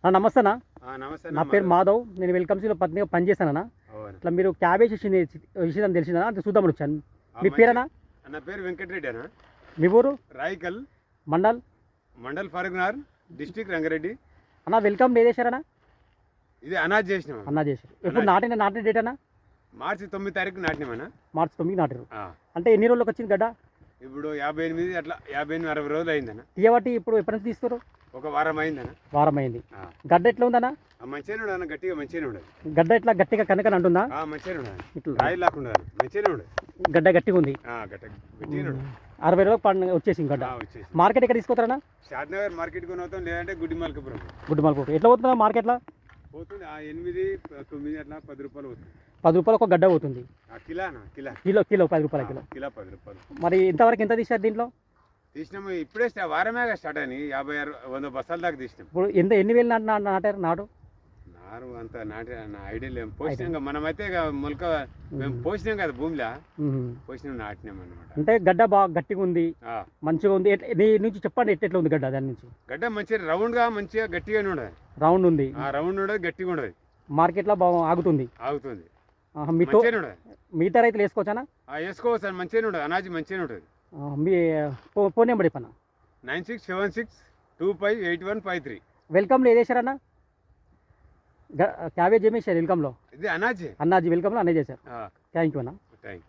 నమస్తే అన్న. నమస్తే నా పేరు మాధవ్. నేను వెల్కమ్స్లో పత్నిగా పనిచేస్తానన్నా. ఇట్లా మీరు క్యాబేజ్ విషయం తెలిసిందనా అంటే చూద్దామని వచ్చాను. మీ పేరేనా? నా పేరు వెంకటరెడ్డి అన్న. మీ ఊరు? రాయికల్ మండల్ ఫరూక్నగర్ డిస్ట్రిక్ట్ రంగారెడ్డి అన్న. వెల్కమ్ ఏది చేశారన్నా? ఇది అనాజ్ చేసినాం. అన్నా చేశారు. ఎప్పుడు నాటిన డేట్ అన్నా? మార్చి 9 తారీఖు నాటినామన్నా. మార్చి 9 నాటారు. అంటే ఎన్ని రోజులకు వచ్చింది గడ్డ? ఇప్పుడు 58 అట్లా 58-60 రోజులు అయిందన్న. తీయబట్టి ఇప్పుడు ఎప్పటి నుంచి తీస్తారు? ఒక వారం అయిందన్న. వారం అయింది. గడ్డ ఎట్లా ఉందన్నా? మంచిగానే ఉండదు, గట్టిగా మంచిగానే ఉండదు. గడ్డ ఎట్లా గట్టిగా కనకని అంటుందా? మంచిగానే ఉండదు, ఇట్లా రాయి లాకుండా మంచిగానే ఉండదు. గడ్డ గట్టిగా ఉంది. గట్టిగానే ఉండదు. 60 రోజులకు వచ్చేసింది గడ్డ. మార్కెట్ ఎక్కడ తీసుకొస్తారన్నా? షాద్నగర్ మార్కెట్ కొని అవుతాం, లేదంటే గుడ్డిమల్కపురం. ఎట్లా పోతుందా మార్కెట్లో? పోతుంది 8-9 అట్లా 10 రూపాయలు పోతుంది. 10 రూపాయలు ఒక గడ్డ పోతుంది. కిలో 10 రూపాయల కిలో. 10 రూపాయలు. మరి ఇంతవరకు ఎంత తీసారు దీంట్లో? తీసినాము ఇప్పుడే వారమే స్టార్ట్ అని 50-100 బస్తాల దాకా తీసినాం. ఇప్పుడు ఎన్ని వేలు నాటారు నాటు? నారు అంత నాటి ఐడియా లేము. పోసినాం మనమైతే మొలక మేము పోసినాం కదా, భూమిలో పోసినాం, నాటినాం అనమాట. అంటే గడ్డ బాగా గట్టిగా ఉంది, మంచిగా ఉంది. నీ నుంచి చెప్పండి ఎట్లా ఉంది గడ్డ? దాని నుంచి గడ్డ మంచిగా రౌండ్గా మంచిగా గట్టిగానే ఉండదు. రౌండ్ ఉంది, రౌండ్ ఉండదు, గట్టిగా ఉండదు. మార్కెట్లో బాగా ఆగుతుంది. మిగతా రైతులు వేసుకోవచ్చానా? వేసుకోవచ్చు, మంచిగానే ఉండదు. అనాజీ మంచిగానే ఉంటుంది. మీ ఫోన్ నెంబర్ చెప్పన్నా? 9676258153. వెల్కమ్లో ఏది వేసారన్నా? క్యాబేజ్ ఏమి వేసారు వెల్కమ్లో? ఇది అనాజీ. వెల్కమ్లో అన్నీ చేశారు. థ్యాంక్ యూ అన్న. Thank you.